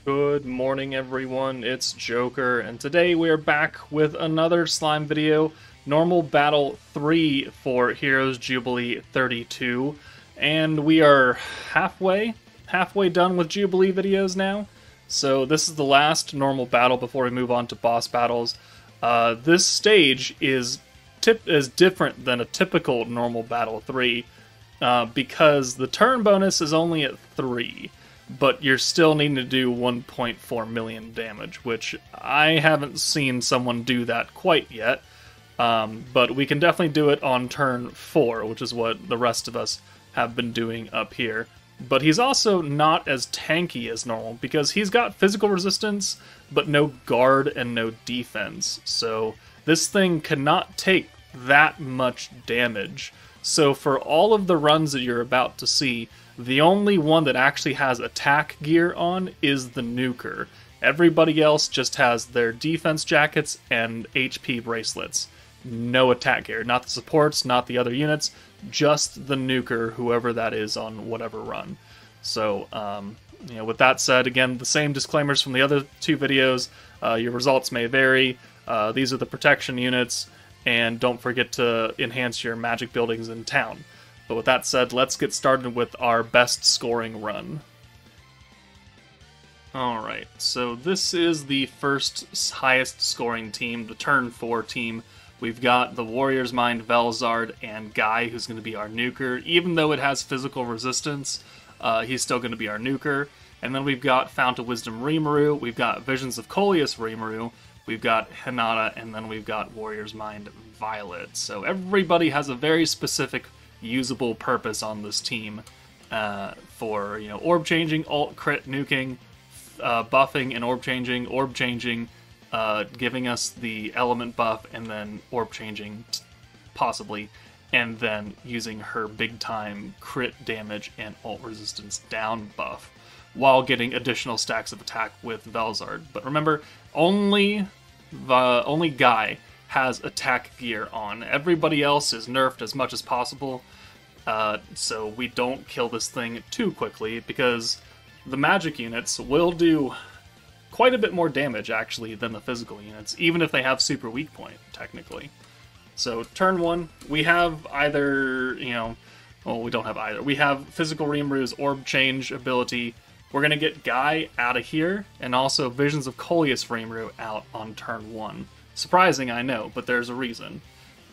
Good morning, everyone. It's Joker, and today we are back with another slime video, Normal Battle 3 for Heroes Jubilee 32, and we are halfway done with Jubilee videos now. So this is the last normal battle before we move on to boss battles. This stage is different than a typical normal battle 3 because the turn bonus is only at 3. But you're still needing to do 1.4 million damage, which I haven't seen someone do that quite yet. But we can definitely do it on turn 4, which is what the rest of us have been doing up here. But he's also not as tanky as normal, because he's got physical resistance, but no guard and no defense. So this thing cannot take that much damage. So for all of the runs that you're about to see, the only one that actually has attack gear on is the Nuker. Everybody else just has their defense jackets and HP bracelets. No attack gear. Not the supports, not the other units, just the Nuker, whoever that is on whatever run. So, with that said, again, the same disclaimers from the other two videos. Your results may vary. These are the protection units, and don't forget to enhance your magic buildings in town. But with that said, let's get started with our best scoring run. Alright, so this is the first highest scoring team, the turn 4 team. We've got the Warrior's Mind, Velzard, and Guy, who's going to be our Nuker. Even though it has physical resistance, he's still going to be our Nuker. And then we've got Fount of Wisdom Rimuru, we've got Visions of Coleus Rimuru, we've got Hinata, and then we've got Warrior's Mind, Violet. So everybody has a very specific usable purpose on this team for, orb changing, alt crit nuking, buffing and orb changing, giving us the element buff, and then orb changing, possibly, and then using her big time crit damage and alt resistance down buff, while getting additional stacks of attack with Velzard. But remember, only Guy has attack gear on. Everybody else is nerfed as much as possible, so we don't kill this thing too quickly, because the magic units will do quite a bit more damage, actually, than the physical units, even if they have super weak point, technically. So, turn 1, we have either, well, we don't have either. We have Physical Rimuru's Orb Change ability. We're going to get Guy out of here, and also Visions of Coleus Rimuru out on turn 1. Surprising, I know, but there's a reason.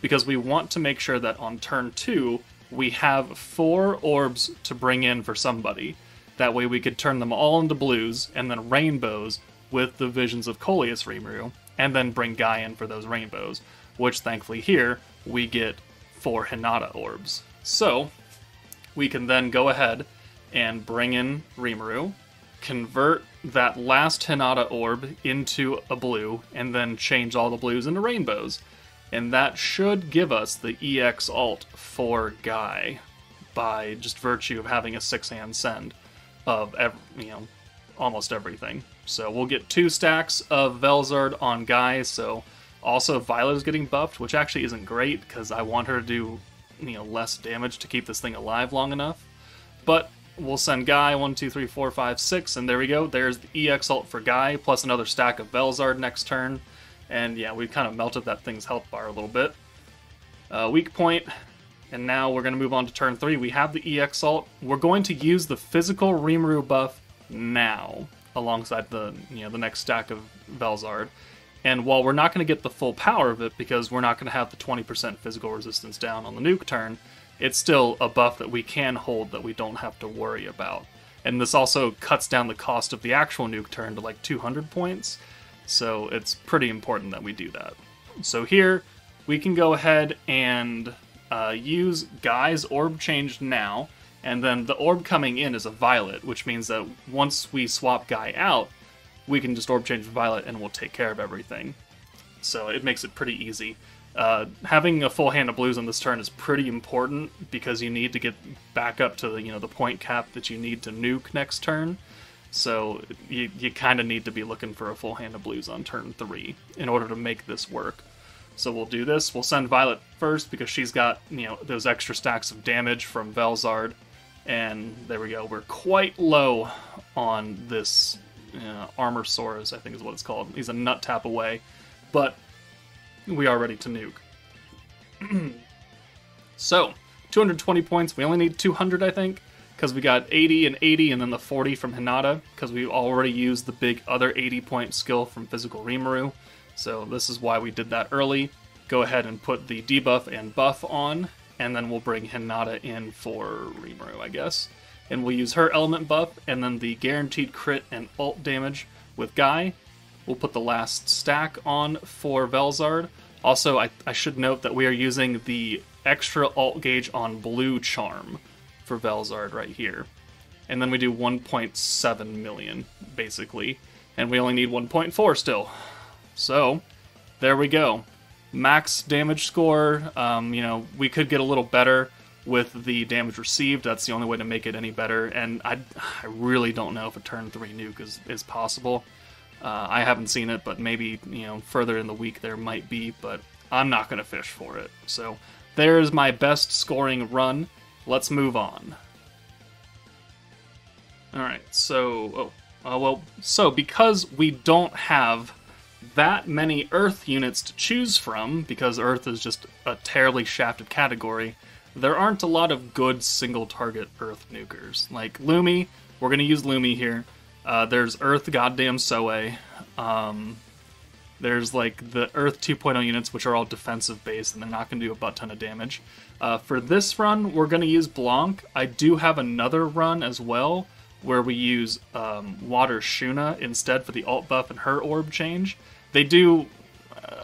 Because we want to make sure that on turn 2, we have 4 orbs to bring in for somebody. That way we could turn them all into blues, and then rainbows with the Visions of Coleus Rimuru, and then bring Guy in for those rainbows, which thankfully here, we get 4 Hinata orbs. So, we can then go ahead and bring in Rimuru, convert that last Hinata orb into a blue, and then change all the blues into rainbows. And that should give us the EX alt for Guy, by just virtue of having a 6-hand send of almost everything. So we'll get 2 stacks of Velzard on Guy, so also Violet is getting buffed, which actually isn't great, because I want her to do less damage to keep this thing alive long enough. But we'll send Guy 1, 2, 3, 4, 5, 6, and there we go. There's the EX ult for Guy, plus another stack of Velzard next turn. And yeah, we've kind of melted that thing's health bar a little bit. Weak point, and now we're going to move on to turn 3. We have the EX ult. We're going to use the physical Rimuru buff now, alongside the the next stack of Velzard. And while we're not going to get the full power of it, because we're not going to have the 20% physical resistance down on the Nuke turn, it's still a buff that we can hold that we don't have to worry about. And this also cuts down the cost of the actual Nuke turn to like 200 points, so it's pretty important that we do that. So here, we can go ahead and use Guy's Orb Change now, and then the orb coming in is a Violet, which means that once we swap Guy out, we can just Orb Change Violet and we'll take care of everything. So it makes it pretty easy. Having a full hand of blues on this turn is pretty important, because you need to get back up to the point cap that you need to nuke next turn. So you kind of need to be looking for a full hand of blues on turn 3 in order to make this work. So we'll do this. We'll send Violet first, because she's got those extra stacks of damage from Velzard, and there we go. We're quite low on this Armorsaurus, I think is what it's called. He's a nut tap away, but we are ready to nuke. So, 220 points. We only need 200, I think, because we got 80 and 80 and then the 40 from Hinata, because we already used the big other 80-point skill from Physical Rimuru. So this is why we did that early. Go ahead and put the debuff and buff on, and then we'll bring Hinata in for Rimuru, I guess. And we'll use her element buff, and then the guaranteed crit and ult damage with Guy. We'll put the last stack on for Velzard. Also, I should note that we are using the extra ult gauge on Blue Charm for Velzard right here. And then we do 1.7 million, basically. And we only need 1.4 still. So, there we go. Max damage score, we could get a little better with the damage received. That's the only way to make it any better. And I really don't know if a turn 3 nuke is possible. I haven't seen it, but maybe, further in the week there might be, but I'm not going to fish for it. So, there's my best scoring run. Let's move on. Alright, so because we don't have that many Earth units to choose from, because Earth is just a terribly shafted category, there aren't a lot of good single-target Earth nukers. Like Lumi, we're going to use Lumi here. There's Earth Goddamn Soe. There's like the Earth 2.0 units, which are all defensive based, and they're not going to do a butt ton of damage. For this run, we're going to use Blanc. I do have another run as well, where we use Water Shuna instead for the ult buff and her orb change. They do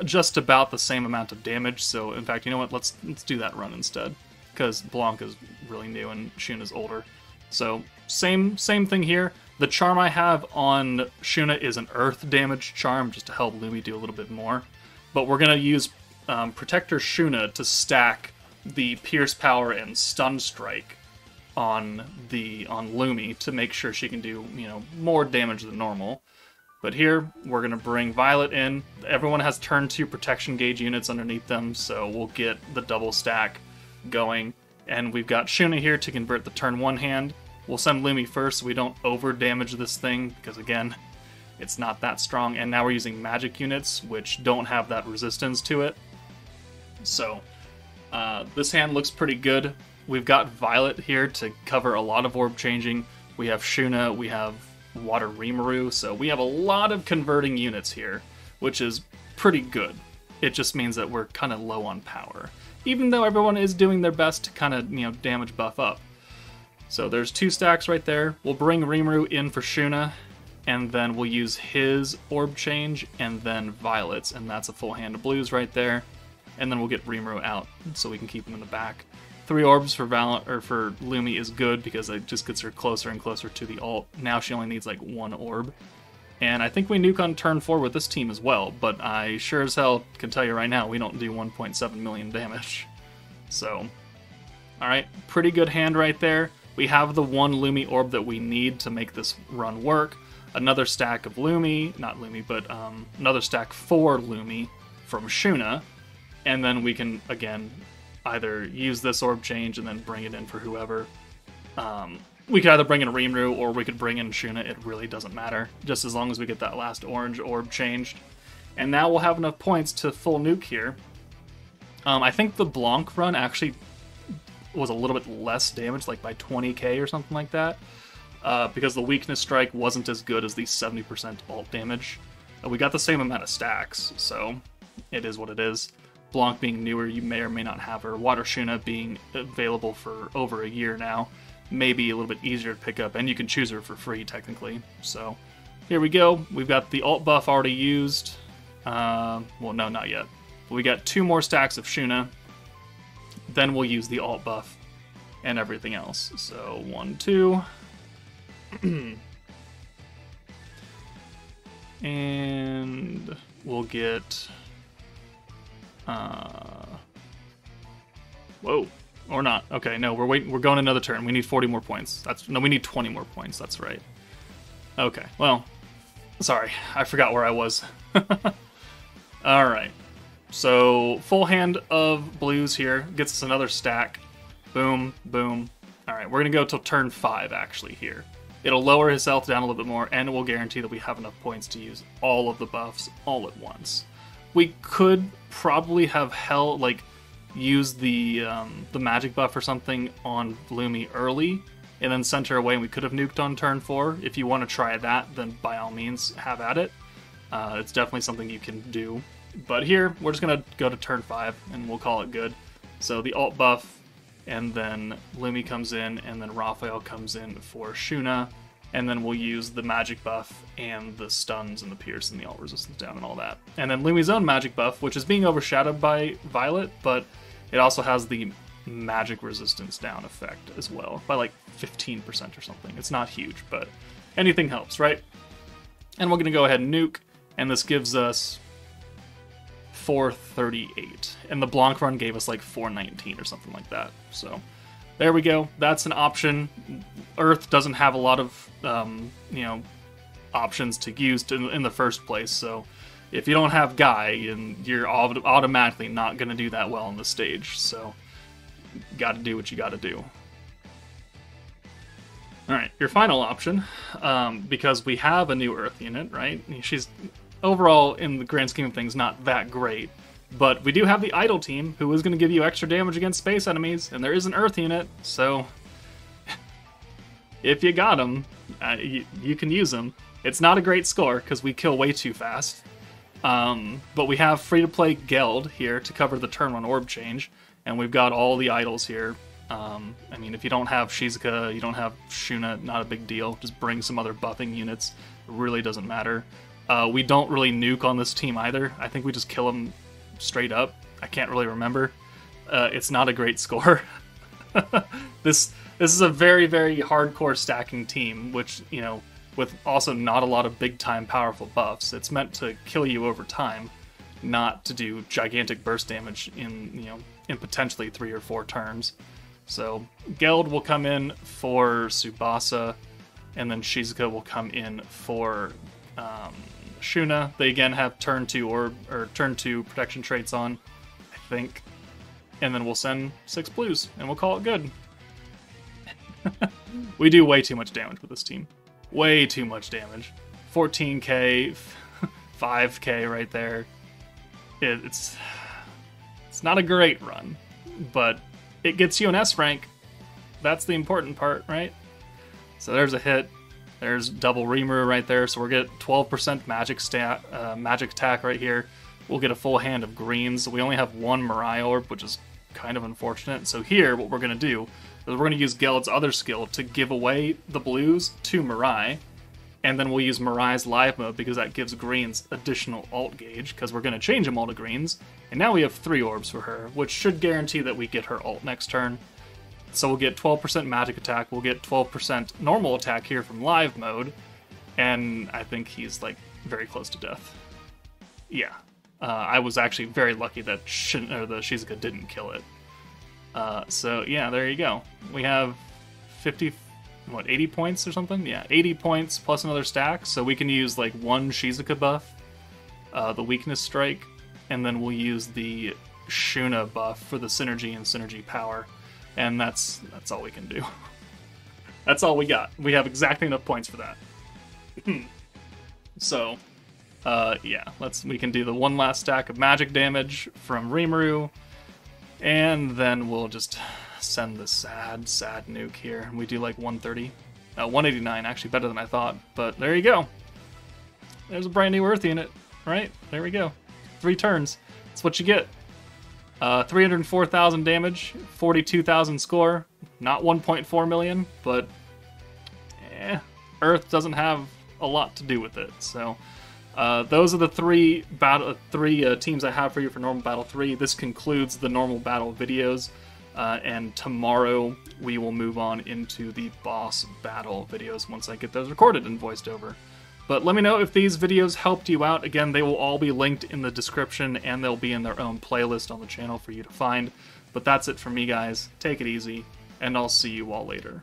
just about the same amount of damage, so in fact, you know what, let's do that run instead, because Blanc is really new and Shuna's older. So, same thing here. The charm I have on Shuna is an earth damage charm, just to help Lumi do a little bit more. But we're going to use Protector Shuna to stack the Pierce Power and Stun Strike on Lumi to make sure she can do, more damage than normal. But here, we're going to bring Violet in. Everyone has turn 2 protection gauge units underneath them, so we'll get the double stack going. And we've got Shuna here to convert the turn 1 hand. We'll send Lumi first so we don't over-damage this thing, because again, it's not that strong. And now we're using magic units, which don't have that resistance to it. So, this hand looks pretty good. We've got Violet here to cover a lot of orb changing. We have Shuna, we have Water Rimuru, so we have a lot of converting units here, which is pretty good. It just means that we're kind of low on power, even though everyone is doing their best to kind of, damage buff up. So there's 2 stacks right there. We'll bring Rimuru in for Shuna, and then we'll use his orb change, and then Violet's, and that's a full hand of blues right there. And then we'll get Rimuru out, so we can keep him in the back. 3 orbs for for Lumi is good, because it just gets her closer and closer to the ult. Now she only needs like 1 orb. And I think we nuke on turn 4 with this team as well, but I sure as hell can tell you right now, we don't do 1.7 million damage. So, alright, pretty good hand right there. We have the 1 Lumi orb that we need to make this run work. Another stack of Lumi, not Lumi, but another stack for Lumi from Shuna. And then we can, again, either use this orb change and then bring it in for whoever. We could either bring in Rimuru or we could bring in Shuna. It really doesn't matter, just as long as we get that last orange orb changed. And now we'll have enough points to full nuke here. I think the Blanc run actually was a little bit less damage, like by 20k or something like that, because the weakness strike wasn't as good as the 70% ult damage. We got the same amount of stacks, so it is what it is. Blanc being newer, you may or may not have her. Water Shuna being available for over a year now, may be a little bit easier to pick up, and you can choose her for free, technically. So, here we go. We've got the ult buff already used. Well, no, not yet. But we got 2 more stacks of Shuna. Then we'll use the ult buff and everything else. So, 1, 2. And we'll get... Whoa. Or not. Okay, no, we're going another turn. We need 40 more points. No, we need 20 more points. That's right. Okay, well, sorry. I forgot where I was. Alright. So, full hand of blues here. Gets us another stack. Boom, boom. Alright, we're going to go till turn 5, actually, here. It'll lower his health down a little bit more, and it will guarantee that we have enough points to use all of the buffs all at once. We could probably have use the magic buff or something on Lumi early, and then sent her away, and we could have nuked on turn 4. If you want to try that, then by all means, have at it. It's definitely something you can do. But here, we're just going to go to turn 5, and we'll call it good. So the alt buff, and then Lumi comes in, and then Raphael comes in for Shuna, and then we'll use the magic buff, and the stuns, and the pierce, and the alt resistance down, and all that. And then Lumi's own magic buff, which is being overshadowed by Violet, but it also has the magic resistance down effect as well, by like 15% or something. It's not huge, but anything helps, right? And we're going to go ahead and nuke, and this gives us 438, and the Blanc run gave us like 419 or something like that. So there we go. That's an option. Earth doesn't have a lot of options to use in the first place, so if you don't have Guy, and you're automatically not going to do that well on the stage. So got to do what you got to do. All right, your final option, because we have a new Earth unit, right? She's overall, in the grand scheme of things, not that great. But we do have the Idol team, who is going to give you extra damage against space enemies, and there is an Earth unit, so if you got them, you can use them. It's not a great score, because we kill way too fast. But we have free-to-play Geld here to cover the turn 1 orb change, and we've got all the idols here. I mean, if you don't have Shizuka, you don't have Shuna, not a big deal. Just bring some other buffing units. It really doesn't matter. We don't really nuke on this team either. I think we just kill them straight up. I can't really remember. It's not a great score. This is a very, very hardcore stacking team, which, with also not a lot of big-time powerful buffs. It's meant to kill you over time, not to do gigantic burst damage in potentially 3 or 4 turns. So Geld will come in for Tsubasa, and then Shizuka will come in for Shuna. They again have turn 2 or turn 2 protection traits on, I think. And then we'll send 6 blues, and we'll call it good. We do way too much damage with this team. Way too much damage. 14k, 5k right there. It's not a great run, but it gets you an S rank. That's the important part, right? So there's a hit. There's double Rimuru right there, so we'll get 12% magic attack right here. We'll get a full hand of greens. We only have 1 Mirai orb, which is kind of unfortunate. So here, what we're going to do is we're going to use Geld's other skill to give away the blues to Mirai, and then we'll use Mirai's live mode because that gives greens additional alt gauge, because we're going to change them all to greens. And now we have 3 orbs for her, which should guarantee that we get her alt next turn. So we'll get 12% magic attack, we'll get 12% normal attack here from live mode, and I think he's like very close to death. Yeah, I was actually very lucky that the Shizuka didn't kill it. So yeah, there you go. We have 80 points or something? Yeah, 80 points plus another stack, so we can use like 1 Shizuka buff, the weakness strike, and then we'll use the Shuna buff for the synergy and synergy power. And that's all we can do. That's all we got. We have exactly enough points for that. So, yeah, we can do the 1 last stack of magic damage from Rimuru, and then we'll just send the sad nuke here. We do like 130, 189, actually better than I thought. But there you go. There's a brand new Earth unit, right? There we go. 3 turns. That's what you get. 304,000 damage, 42,000 score, not 1.4 million, but Earth doesn't have a lot to do with it. So those are the 3 teams I have for you for Normal Battle 3. This concludes the Normal Battle videos, and tomorrow we will move on into the Boss Battle videos once I get those recorded and voiced over. But let me know if these videos helped you out. Again, they will all be linked in the description, and they'll be in their own playlist on the channel for you to find. But that's it from me, guys. Take it easy, and I'll see you all later.